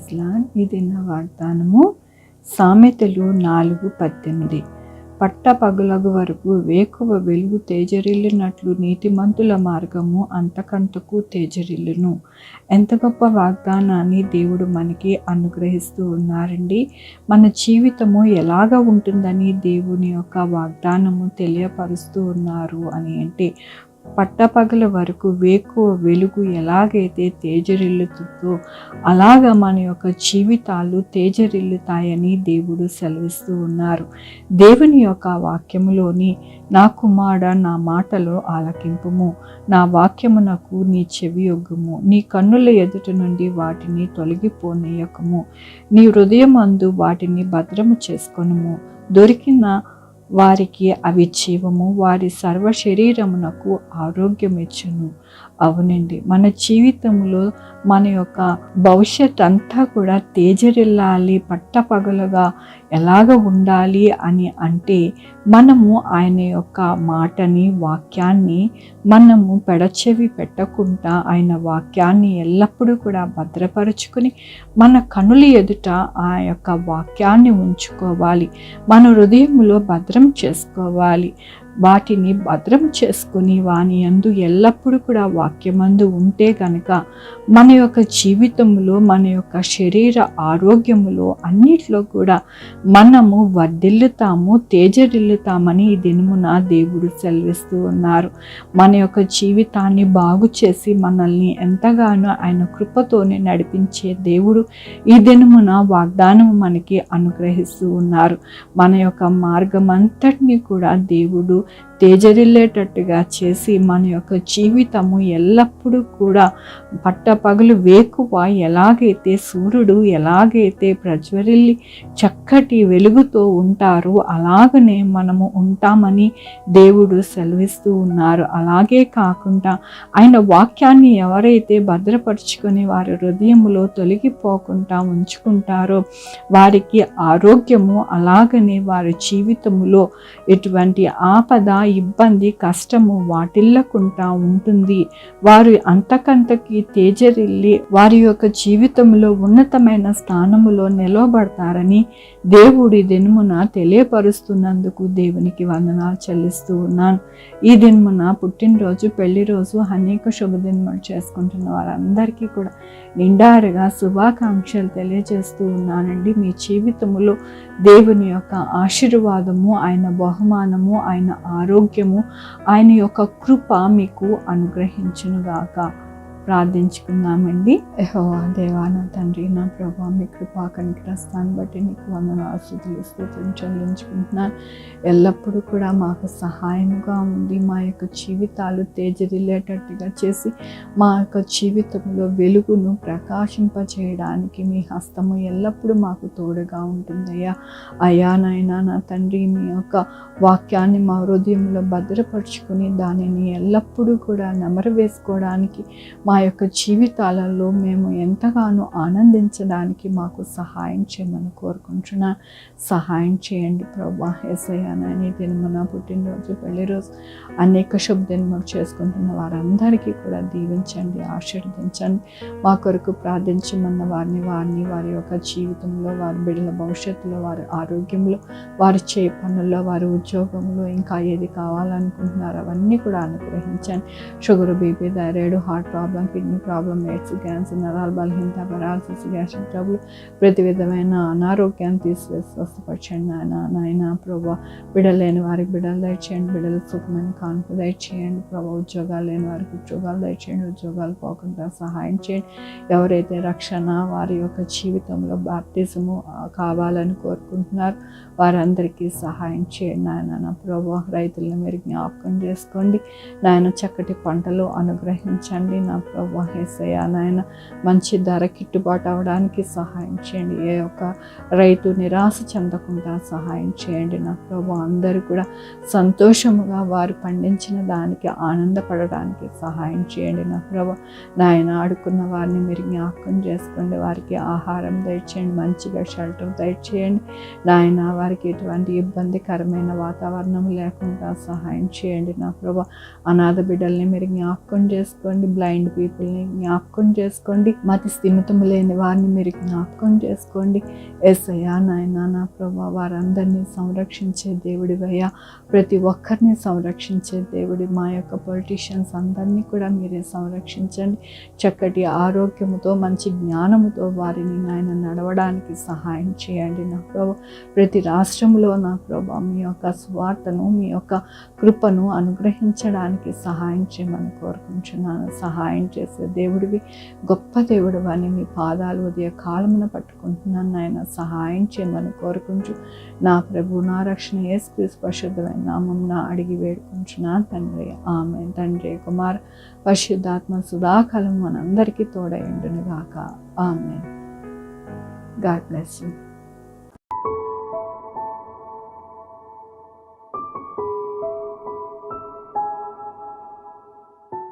Praise lord. ఇది నా వాగ్దానము. సామెతలు 4:18. పట్టపగలగు వరకు వేకువ వెలుగు తేజరిల్లినట్లు నీతిమంతుల మార్గము అంతకంతకు తేజరిల్లును. ఎంత గొప్ప వాగ్దానాన్ని దేవుడు మనకి అనుగ్రహిస్తూ ఉన్నారండి. మన జీవితము ఎలాగ ఉంటుందని దేవుని యొక్క వాగ్దానము తెలియపరుస్తూ ఉన్నారు అని అంటే, పట్టపగల వరకు వేకువ వెలుగు ఎలాగైతే తేజరిల్లుతుందో అలాగ మన యొక్క జీవితాలు తేజరిల్లుతాయని దేవుడు సెలవిస్తూ ఉన్నారు. దేవుని యొక్క వాక్యములోని, నా కుమార నా మాటలో ఆలకింపుము, నా వాక్యమునకు నీ చెవియొగ్గుము, నీ కన్నుల ఎదుట నుండి వాటిని తొలగిపోనీయకము, నీ హృదయమందు వాటిని భద్రము చేసుకొనుము. దొరికిన వారికి అవి జీవము, వారి సర్వ శరీరమునకు ఆరోగ్యమిచ్చును. అవునండి, మన జీవితంలో మన యొక్క భవిష్యత్ అంతా కూడా తేజరిల్లాలి, పట్టపగలుగా ఎలాగ ఉండాలి అని అంటే, మనము ఆయన యొక్క మాటని, వాక్యాన్ని మనము పెడచెవి పెట్టకుండా ఆయన వాక్యాన్ని ఎల్లప్పుడూ కూడా భద్రపరుచుకుని మన కనుల ఎదుట ఆ యొక్క వాక్యాన్ని ఉంచుకోవాలి. మన హృదయంలో భద్రం చేసుకోవాలి. వాటిని భద్రం చేసుకుని వాని యందు ఎల్లప్పుడూ కూడా వాక్యమందు ఉంటే కనుక మన యొక్క జీవితంలో, మన యొక్క శరీర ఆరోగ్యములో అన్నిట్లో కూడా మనము వర్ధిల్లుతాము, తేజరిల్లుతామని ఈ దినమున దేవుడు సెలవిస్తూ ఉన్నారు. మన యొక్క జీవితాన్ని బాగు చేసి మనల్ని ఎంతగానో ఆయన కృపతోనే నడిపించే దేవుడు ఈ దినమున వాగ్దానం మనకి అనుగ్రహిస్తూ ఉన్నారు. మన యొక్క మార్గం అంతటినీ కూడా దేవుడు తేజరిల్లేటట్టుగా చేసి మన యొక్క జీవితము ఎల్లప్పుడూ కూడా పట్టపగలు వేకువ ఎలాగైతే సూర్యుడు ఎలాగైతే ప్రజ్వరిల్లి చక్కటి వెలుగుతో ఉంటారో అలాగనే మనము ఉంటామని దేవుడు సెలవిస్తూ ఉన్నారు. అలాగే కాకుండా ఆయన వాక్యాన్ని ఎవరైతే భద్రపరుచుకొని వారి హృదయములో తొలగిపోకుండా ఉంచుకుంటారో వారికి ఆరోగ్యము, అలాగనే వారి జీవితములో ఎటువంటి ఆపద, ఇబ్బంది, కష్టము వాటిల్లకుండా ఉంటుంది. వారు అంతకంతకి తేజరిల్లి వారి యొక్క జీవితంలో ఉన్నతమైన స్థానములో నిలవబడతారని దేవుడి దినమున తెలియపరుస్తున్నందుకు దేవునికి వందనాలు చెల్లిస్తూ ఉన్నాను. ఈ దినమున పుట్టినరోజు, పెళ్లి రోజు, అనేక శుభదినములు చేసుకుంటున్న వారందరికీ కూడా నిండారుగా శుభాకాంక్షలు తెలియజేస్తూ ఉన్నానండి. మీ జీవితంలో దేవుని యొక్క ఆశీర్వాదము, ఆయన బహుమానము, ఆయన ఆరోగ్యము, ఆయన యొక్క కృప మీకు అనుగ్రహించునుగాక. ప్రార్థించుకుందామండి. యెహోవా దేవా, నా తండ్రి, నా ప్రభా, మీ కృపా కనికరస్తాన్ని బట్టి నీకు వందనాలు, స్తుతులు, స్తోత్రం చెల్లించుకుంటున్నాను. ఎల్లప్పుడూ కూడా మాకు సహాయముగా ఉంది. మా యొక్క జీవితాలు తేజరిల్లేటట్టుగా చేసి మా యొక్క జీవితంలో వెలుగును ప్రకాశింపచేయడానికి మీ హస్తము ఎల్లప్పుడూ మాకు తోడుగా ఉంటుందయ్యా. అయ్యా నాయనా, నా తండ్రి, మీ యొక్క వాక్యాన్ని మా హృదయంలో భద్రపరుచుకొని దానిని ఎల్లప్పుడూ కూడా నెమరు వేసుకోవడానికి, మా యొక్క జీవితాలలో మేము ఎంతగానో ఆనందించడానికి మాకు సహాయం చేయమని కోరుకుంటున్నాను. సహాయం చేయండి ప్రభా. యేసయ్యా నాయనా, దినమున పుట్టినరోజు, పెళ్లి రోజు, అనేక శుభదినములు చేసుకుంటున్న వారందరికీ కూడా దీవించండి, ఆశీర్వదించండి. మా కొరకు ప్రార్థించమన్న వారిని వారి యొక్క జీవితంలో, వారి బిడ్డల భవిష్యత్తులో, వారి ఆరోగ్యంలో, వారి చేయ పనుల్లో, వారి ఉద్యోగంలో ఇంకా ఏది కావాలనుకుంటున్నారో అవన్నీ కూడా అనుగ్రహించండి. Sugar, BP, thyroid, heart problem, kidney problem, AIDS, cancer, నరాల బలహీనత, పెరాలసిస్, గ్యాస్ట్రిక్ ట్రబుల్, ప్రతి విధమైన అనారోగ్యాన్ని తీసివేసి స్వస్థపరచండి నాయనా ప్రభా. బిడ్డలు లేని వారికి బిడ్డలు దయచేయండి, బిడ్డలకు సుఖమైన కానుక దయచేయండి ప్రభా. ఉద్యోగాలు లేని వారికి ఉద్యోగాలు దయచేయండి, ఉద్యోగాలు పోకుండా సహాయం చేయండి. ఎవరైతే రక్షణ, వారి యొక్క జీవితంలో బాప్తిజము కావాలని కోరుకుంటున్నారు వారందరికీ సహాయం చేయండి నాయన ప్రభా. రైతులను మీరు జ్ఞాపకం చేసుకోండి నాయన. చక్కటి పంటలు అనుగ్రహించండి నా ప్రభా. యేసయ్యా నాయన, మంచి ధర గిట్టుబాటు అవడానికి సహాయం చేయండి. ఏ ఒక్క రైతు నిరాశ చెందకుండా సహాయం చేయండి నా ప్రభా. అందరూ కూడా సంతోషముగా వారు పండించిన దానికి ఆనందపడడానికి సహాయం చేయండి నా ప్రభా. నాయన, ఆడుకున్న వారిని మీరు జ్ఞాపకం చేసుకోండి, వారికి ఆహారం దయచేయండి, మంచిగా షెల్టర్ దయచేయండి నాయన. వారికి ఎటువంటి ఇబ్బందికరమైన వాతావరణం లేకుండా సహాయం చేయండి నా ప్రభా. అనాథ బిడ్డల్ని మీరు జ్ఞాపకం చేసుకోండి, బ్లైండ్ పీపుల్ని జ్ఞాపకం చేసుకోండి. మతి స్థిమితము లేని వారిని మీరు జ్ఞాపకం చేసుకోండి. యేసయ్యా నాయన నా ప్రభా, వారందరినీ సంరక్షించే దేవుడివయ్యా, ప్రతి ఒక్కరిని సంరక్షించే దేవుడి. మా యొక్క పొలిటీషియన్స్ అందరినీ కూడా మీరే సంరక్షించండి. చక్కటి ఆరోగ్యముతో మంచి జ్ఞానముతో వారిని నాయన నడవడానికి సహాయం చేయండి నా ప్రభా. ప్రతి రాష్ట్రంలో నా ప్రభా మీ యొక్క స్వార్థను, మీ యొక్క కృపను అనుగ్రహించడానికి సహాయం చేయమని కోరుకుంటున్నాను. సహాయం చేసే దేవుడివి, గొప్ప దేవుడు అని మీ పాదాలు ఉదయ కాలమున పట్టుకుంటున్నాను నాయన. సహాయం చేయమని కోరుకుంటూ నా ప్రభు, నా రక్షణ యేసుక్రీస్తు పరిశుద్ధమైన నామమున అడిగి వేడుకుంటున్నాను తండ్రి. ఆమేన్. తండ్రి, కుమార్, పరిశుద్ధాత్మ సదాకాలం మనందరికీ తోడయుండును గాక. ఆమేన్. God bless you.